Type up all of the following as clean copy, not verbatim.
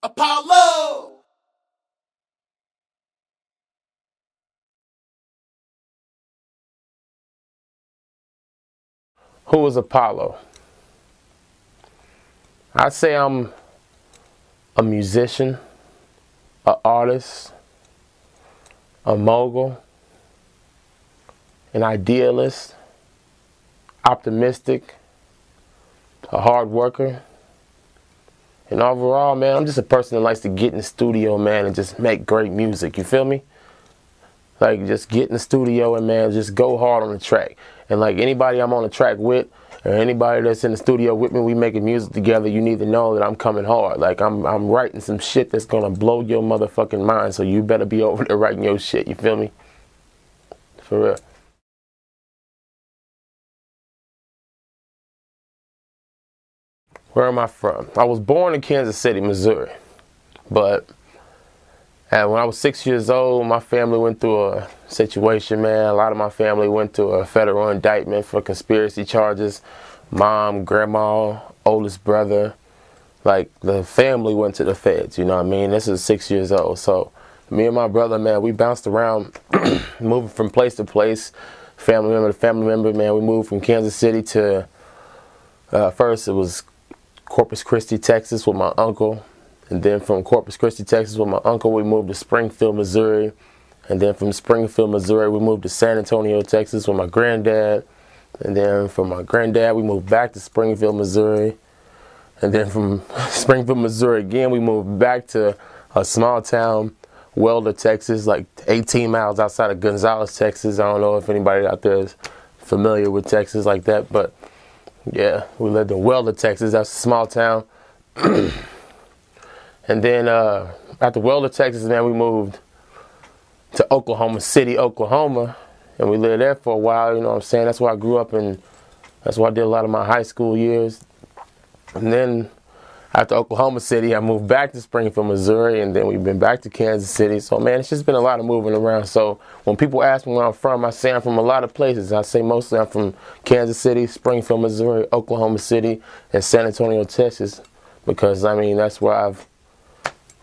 Apollo! Who is Apollo? I'd say I'm a musician, an artist, a mogul, an idealist, optimistic, a hard worker. And overall, man, I'm just a person that likes to get in the studio, man, and just make great music. You feel me? Like, just get in the studio and, man, just go hard on the track. And, like, anybody I'm on the track with or anybody that's in the studio with me, we making music together, you need to know that I'm coming hard. Like, I'm writing some shit that's going to blow your motherfucking mind, so you better be over there writing your shit. You feel me? For real. Where am I from? I was born in Kansas City, Missouri. But when I was 6 years old, my family went through a situation, man. A lot of my family went through a federal indictment for conspiracy charges. Mom, grandma, oldest brother. Like, the family went to the feds, you know what I mean? This is 6 years old. So me and my brother, man, we bounced around, moving from place to place. Family member to family member, man. We moved from Kansas City to, first it was Corpus Christi, Texas with my uncle. And then from Corpus Christi, Texas with my uncle, we moved to Springfield, Missouri. And then from Springfield, Missouri, we moved to San Antonio, Texas with my granddad. And then from my granddad, we moved back to Springfield, Missouri. And then from Springfield, Missouri again, we moved back to a small town, Welder, Texas, like 18 miles outside of Gonzales, Texas. I don't know if anybody out there is familiar with Texas like that, but yeah, we lived in Welder, Texas. That's a small town. And then after Welder, Texas, man, we moved to Oklahoma City, Oklahoma. And we lived there for a while, you know what I'm saying? That's where I grew up, and that's where I did a lot of my high school years. And then after Oklahoma City, I moved back to Springfield, Missouri, and then we've been back to Kansas City. So, man, it's just been a lot of moving around. So when people ask me where I'm from, I say I'm from a lot of places. I say mostly I'm from Kansas City, Springfield, Missouri, Oklahoma City, and San Antonio, Texas. Because, I mean, that's where I've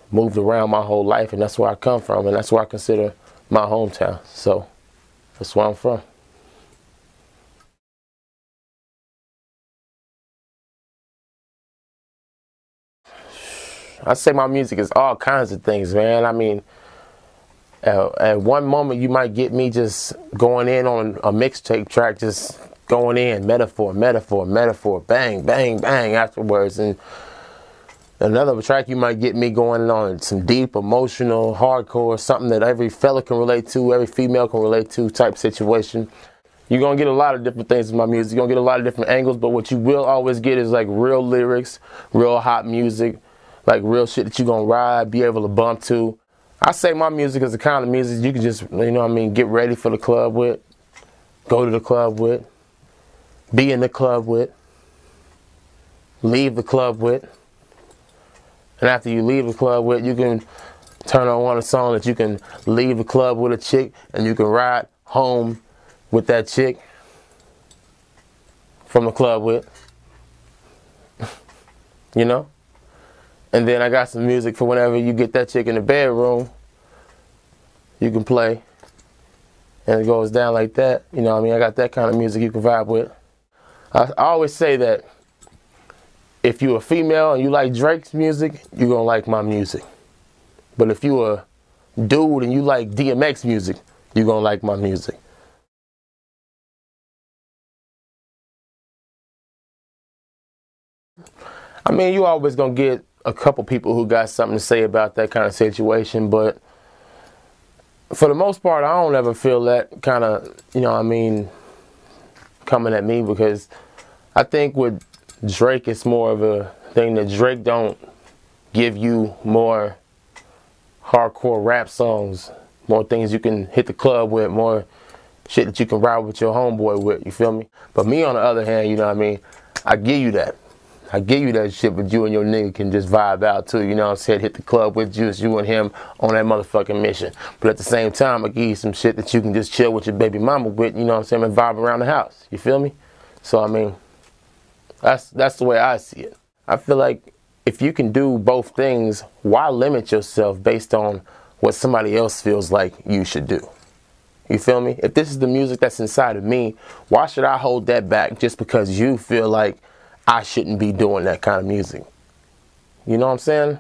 moved around my whole life, and that's where I come from, and that's where I consider my hometown. So that's where I'm from. I say my music is all kinds of things, man. I mean, at one moment you might get me just going in on a mixtape track, just going in, metaphor, metaphor, metaphor, bang, bang, bang afterwards. And another track you might get me going on some deep, emotional, hardcore, something that every fella can relate to, every female can relate to type situation. You're going to get a lot of different things in my music. You're going to get a lot of different angles, but what you will always get is like real lyrics, real hot music, like real shit that you're going to ride, be able to bump to. I say my music is the kind of music you can just, you know what I mean, get ready for the club with, go to the club with, be in the club with, leave the club with. And after you leave the club with, you can turn on a song that you can leave the club with a chick and you can ride home with that chick from the club with, you know? And then I got some music for whenever you get that chick in the bedroom, you can play. And it goes down like that. You know what I mean? I got that kind of music you can vibe with. I always say that if you're a female and you like Drake's music, you're going to like my music. But if you're a dude and you like DMX music, you're going to like my music. I mean, you always going to get a couple people who got something to say about that kind of situation, but for the most part, I don't ever feel that kind of, you know what I mean, coming at me, because I think with Drake, it's more of a thing that Drake don't give you more hardcore rap songs, more things you can hit the club with, more shit that you can ride with your homeboy with, you feel me? But me, on the other hand, you know what I mean, I give you that. I give you that shit, but you and your nigga can just vibe out too, you know what I'm saying? Hit the club with just you and him on that motherfucking mission. But at the same time, I give you some shit that you can just chill with your baby mama with, you know what I'm saying, and vibe around the house, you feel me? So, I mean, that's the way I see it. I feel like if you can do both things, why limit yourself based on what somebody else feels like you should do? You feel me? If this is the music that's inside of me, why should I hold that back just because you feel like I shouldn't be doing that kind of music? You know what I'm saying?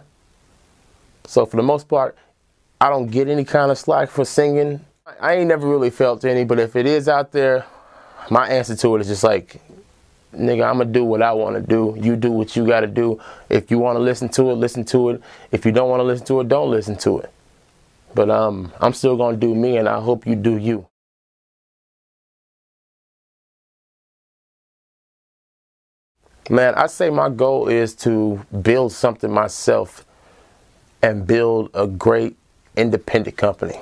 So for the most part, I don't get any kind of slack for singing. I ain't never really felt any, but if it is out there, my answer to it is just like, nigga, I'm going to do what I want to do. You do what you got to do. If you want to listen to it, listen to it. If you don't want to listen to it, don't listen to it. But I'm still going to do me, and I hope you do you. Man, I say my goal is to build something myself and build a great independent company.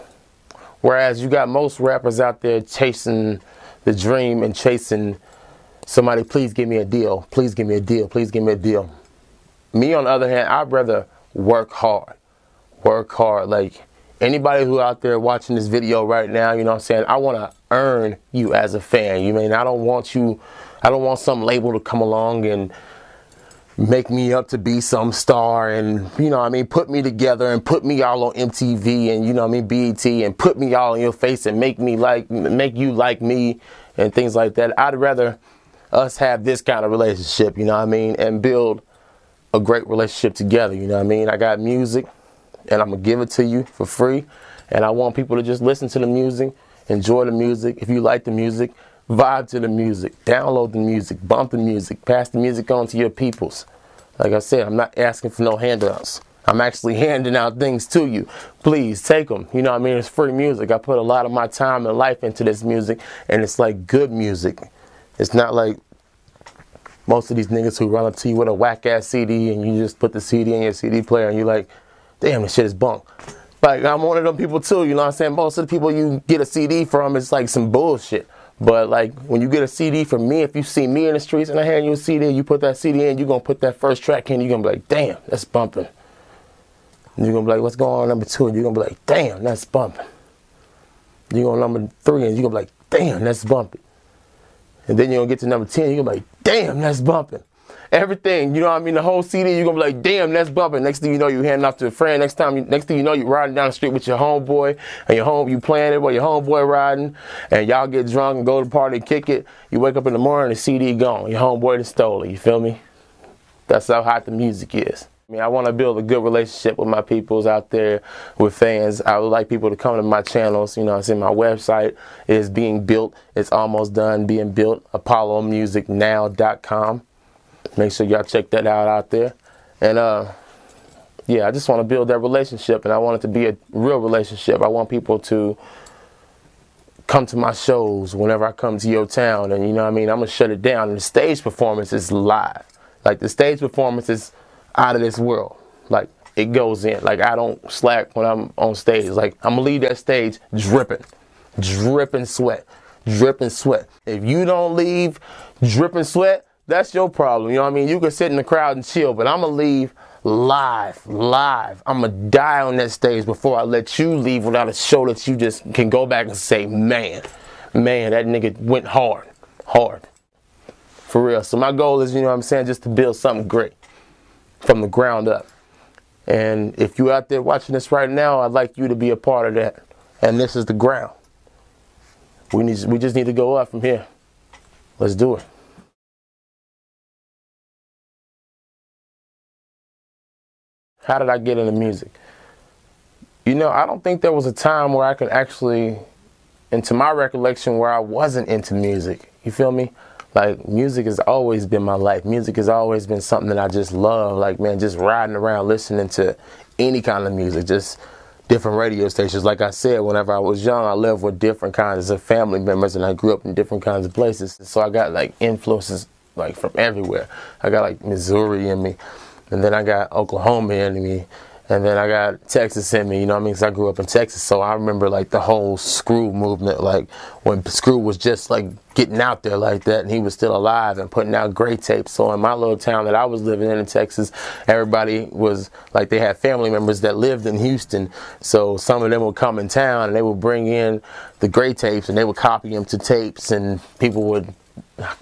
Whereas you got most rappers out there chasing the dream and chasing somebody, please give me a deal, please give me a deal, please give me a deal. Me, on the other hand, I'd rather work hard. Work hard. Like anybody who out there watching this video right now, you know what I'm saying? I want to earn you as a fan. You mean, I don't want some label to come along and make me up to be some star and, you know what I mean, put me together and put me all on MTV and, you know what I mean, BET, and put me all in your face and make you like me and things like that. I'd rather us have this kind of relationship, you know what I mean, and build a great relationship together, you know what I mean. I got music and I'm going to give it to you for free, and I want people to just listen to the music, enjoy the music. If you like the music, vibe to the music, download the music, bump the music, pass the music on to your peoples. Like I said, I'm not asking for no handouts. I'm actually handing out things to you. Please take them. You know what I mean? It's free music. I put a lot of my time and life into this music, and it's like good music. It's not like most of these niggas who run up to you with a whack-ass CD and you just put the CD in your CD player and you're like, damn, this shit is bunk. Like, I'm one of them people too, you know what I'm saying? Most of the people you get a CD from, it's like some bullshit. But like, when you get a CD from me, if you see me in the streets and I hand you a CD, you put that CD in, you're going to put that first track in, you're going to be like, damn, that's bumping. And you're going to be like, what's going on number 2? And you're going to be like, damn, that's bumping. You're going to number 3 and you're going to be like, damn, that's bumping. And then you're going to get to number 10, you're going to be like, damn, that's bumping. Everything, you know what I mean? The whole CD, you're going to be like, damn, that's bumping. Next thing you know, you're handing off to a friend. Next thing you know, you're riding down the street with your homeboy, and you playing it while your homeboy riding, and y'all get drunk and go to the party and kick it. You wake up in the morning, the CD gone. Your homeboy done stole it, you feel me? That's how hot the music is. I mean, I want to build a good relationship with my peoples out there, with fans. I would like people to come to my channels. You know, it's in my website. It is being built. It's almost done being built. ApolloMusicNow.com. Make sure y'all check that out there. And yeah, I just want to build that relationship, and I want it to be a real relationship. I want people to come to my shows whenever I come to your town, and you know what I mean, I'm going to shut it down. And the stage performance is live. Like, the stage performance is out of this world. Like, it goes in. Like, I don't slack when I'm on stage. Like, I'm going to leave that stage dripping sweat, dripping sweat. If you don't leave dripping sweat, that's your problem. You know what I mean? You can sit in the crowd and chill, but I'm going to leave live. I'm going to die on that stage before I let you leave without a show that you just can go back and say, man, that nigga went hard. For real. So my goal is, you know what I'm saying, just to build something great from the ground up. And if you out there watching this right now, I'd like you to be a part of that. And this is the ground. We just need to go up from here. Let's do it. How did I get into music? You know, I don't think there was a time where I could actually, into my recollection, where I wasn't into music. You feel me? Like, music has always been my life. Music has always been something that I just love. Like, man, just riding around listening to any kind of music, just different radio stations. Like I said, whenever I was young, I lived with different kinds of family members, and I grew up in different kinds of places. So I got like influences like from everywhere. I got like Missouri in me. And then I got Oklahoma in me, and then I got Texas in me, you know what I mean? Because I grew up in Texas, so I remember like the whole Screw movement, like when Screw was just like getting out there like that, and he was still alive and putting out great tapes. So in my little town that I was living in Texas, everybody was like, they had family members that lived in Houston, so some of them would come in town and they would bring in the great tapes and they would copy them to tapes, and people would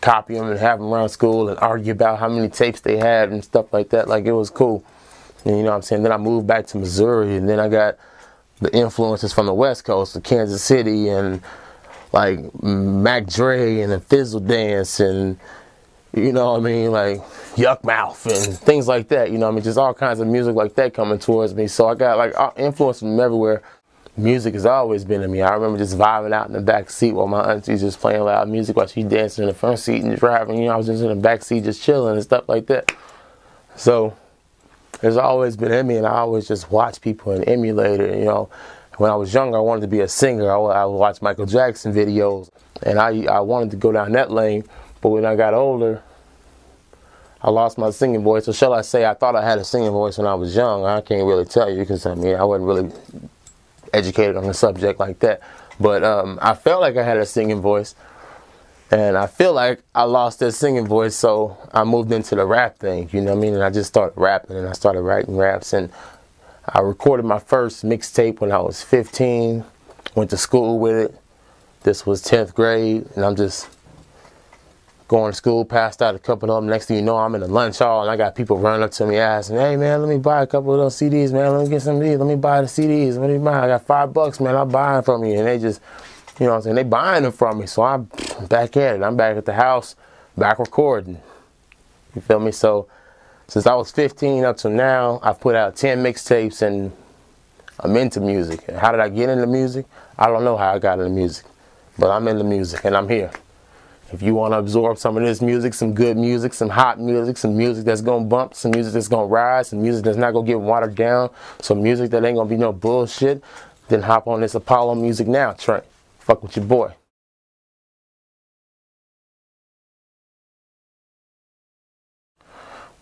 copy them and have them around school and argue about how many tapes they had and stuff like that. Like, it was cool. And you know what I'm saying? Then I moved back to Missouri, and then I got the influences from the West Coast of Kansas City and like Mac Dre and the Fizzle Dance and, you know what I mean, like Yuck Mouth and things like that. You know what I mean? Just all kinds of music like that coming towards me. So I got like influence from everywhere. Music has always been in me. I remember just vibing out in the back seat while my auntie's just playing loud music while she's dancing in the front seat and driving. You know, I was just in the back seat just chilling and stuff like that. So it's always been in me, and I always just watch people and emulate it. You know, when I was younger, I wanted to be a singer. I would watch Michael Jackson videos, and I wanted to go down that lane. But when I got older, I lost my singing voice. Or shall I say, I thought I had a singing voice when I was young. I can't really tell you because, I mean, I wasn't really educated on the subject like that. But I felt like I had a singing voice. And I feel like I lost that singing voice, so I moved into the rap thing, you know what I mean? And I just started rapping, and I started writing raps. And I recorded my first mixtape when I was 15, went to school with it. This was 10th grade, and I'm just going to school, passed out a couple of them. Next thing you know, I'm in the lunch hall, and I got people running up to me asking, hey, man, let me buy a couple of those CDs, man. Let me get some of these. Let me buy the CDs. What do you buy? I got $5, man. I'll buy them from you. And they just, you know what I'm saying, they buying them from me. So I'm back at it. I'm back at the house, back recording. You feel me? So since I was 15 up to now, I've put out 10 mixtapes, and I'm into music. And how did I get into music? I don't know how I got into music, but I'm into music, and I'm here. If you want to absorb some of this music, some good music, some hot music, some music that's going to bump, some music that's going to rise, some music that's not going to get watered down, some music that ain't going to be no bullshit, then hop on this Apollo Music Now train. Fuck with your boy.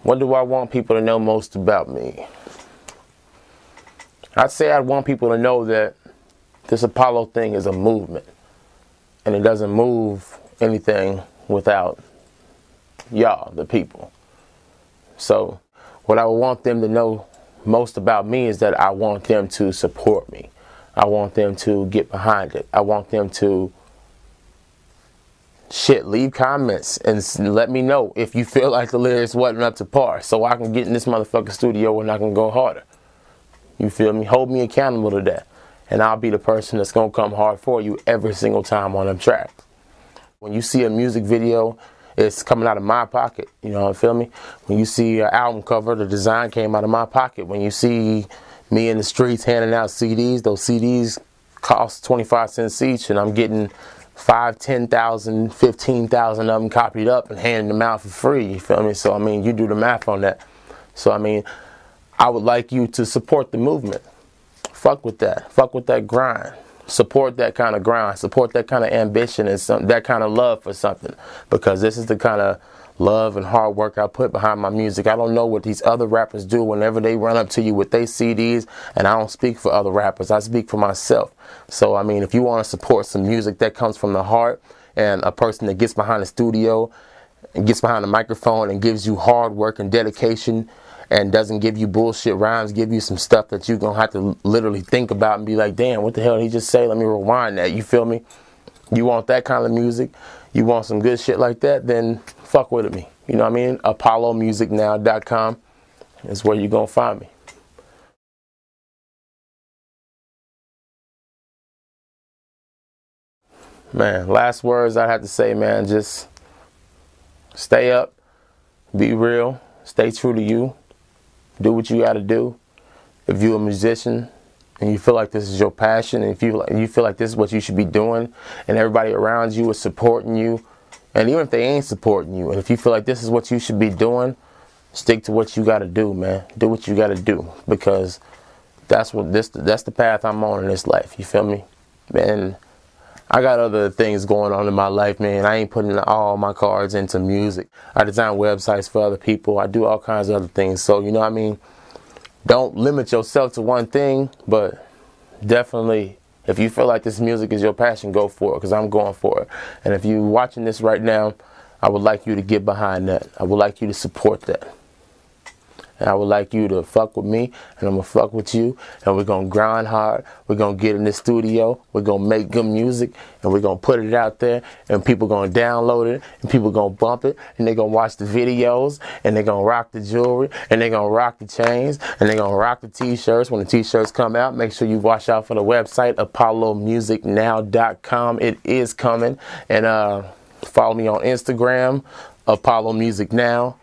What do I want people to know most about me? I'd say I'd want people to know that this Apollo thing is a movement, and it doesn't move anything without y'all, the people. So what I would want them to know most about me is that I want them to support me. I want them to get behind it. I want them to leave comments and let me know if you feel like the lyrics wasn't up to par, so I can get in this motherfucking studio and I can go harder. You feel me? Hold me accountable to that, and I'll be the person that's gonna come hard for you every single time on them tracks. When you see a music video, it's coming out of my pocket. You know, feel me? When you see an album cover, the design came out of my pocket. When you see me in the streets handing out CDs, those CDs cost 25 cents each, and I'm getting 5, 10,000, 15,000 of them copied up and handing them out for free. You feel me? So, I mean, you do the math on that. So, I mean, I would like you to support the movement. Fuck with that. Fuck with that grind. Support that kind of grind. Support that kind of ambition and that kind of love for something. Because this is the kind of love and hard work I put behind my music. I don't know what these other rappers do whenever they run up to you with their CDs, and I don't speak for other rappers. I speak for myself. So, I mean, if you want to support some music that comes from the heart, and a person that gets behind the studio and gets behind the microphone and gives you hard work and dedication and doesn't give you bullshit rhymes, give you some stuff that you're going to have to literally think about and be like, damn, what the hell did he just say? Let me rewind that. You feel me? You want that kind of music? You want some good shit like that? Then fuck with me. You know what I mean? ApolloMusicNow.com is where you're going to find me. Man, last words I have to say, man, just stay up, be real, stay true to you, do what you got to do. If you're a musician and you feel like this is your passion, and if you feel like this is what you should be doing, and everybody around you is supporting you, and even if they ain't supporting you, and if you feel like this is what you should be doing, stick to what you got to do, man. Do what you got to do, because that's the path I'm on in this life. You feel me? Man, I got other things going on in my life, man. I ain't putting all my cards into music. I design websites for other people. I do all kinds of other things. So, you know what I mean? Don't limit yourself to one thing, but definitely, if you feel like this music is your passion, go for it, because I'm going for it. And if you're watching this right now, I would like you to get behind that. I would like you to support that. And I would like you to fuck with me, and I'm gonna fuck with you, and we're gonna grind hard. We're gonna get in the studio. We're gonna make good music, and we're gonna put it out there, and people gonna download it, and people gonna bump it, and they're gonna watch the videos, and they're gonna rock the jewelry, and they're gonna rock the chains, and they're gonna rock the t-shirts. When the t-shirts come out, make sure you watch out for the website, ApolloMusicNow.com. It is coming. And follow me on Instagram, ApolloMusicNow.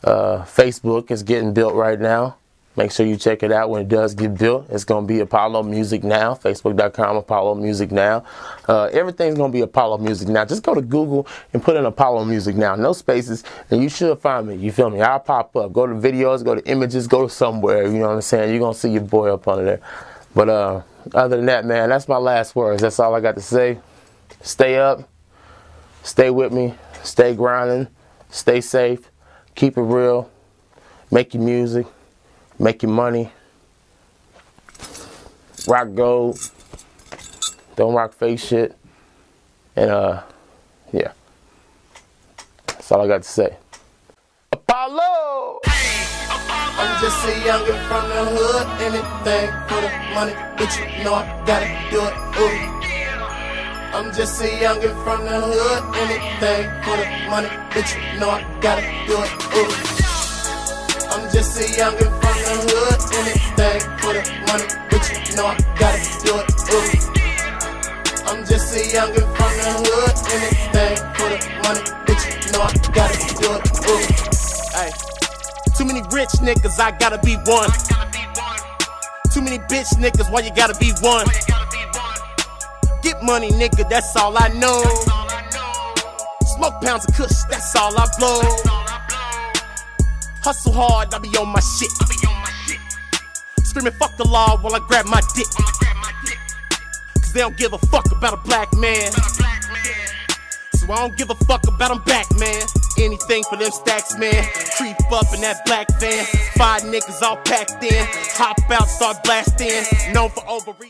Facebook is getting built right now. Make sure you check it out when it does get built. It's going to be Apollo Music Now. Facebook.com, Apollo Music Now. Everything's going to be Apollo Music Now. Just go to Google and put in Apollo Music Now. No spaces, and you should find me. You feel me? I'll pop up. Go to videos, go to images, go somewhere. You know what I'm saying? You're going to see your boy up under there. But other than that, man, that's my last words. That's all I got to say. Stay up. Stay with me. Stay grinding. Stay safe. Keep it real. Make your music. Make your money. Rock gold. Don't rock fake shit. And yeah. That's all I got to say. Apollo! I'm just a youngin' from the hood. Anything for the money, but you know I gotta do it. Ooh. I'm just a youngin' from the hood. Anything for the money, but you know I gotta do it. Ooh. I'm just a youngin' from the hood. Anything for the money, but you know I gotta do it. Ooh. I'm just a youngin' from the hood. Anything for the money, but you know I gotta do it. Ooh. Ay. Too many rich niggas, I gotta be one. Too many bitch niggas, why you gotta be one? Get money, nigga, that's all I know. Smoke pounds of kush, that's all I blow. Hustle hard, I be on my shit. Screaming fuck the law while I grab my dick. Cause they don't give a fuck about a black man. So I don't give a fuck about them back, man. Anything for them stacks, man. Creep up in that black van. 5 niggas all packed in. Hop out, start blasting. Known for overreach.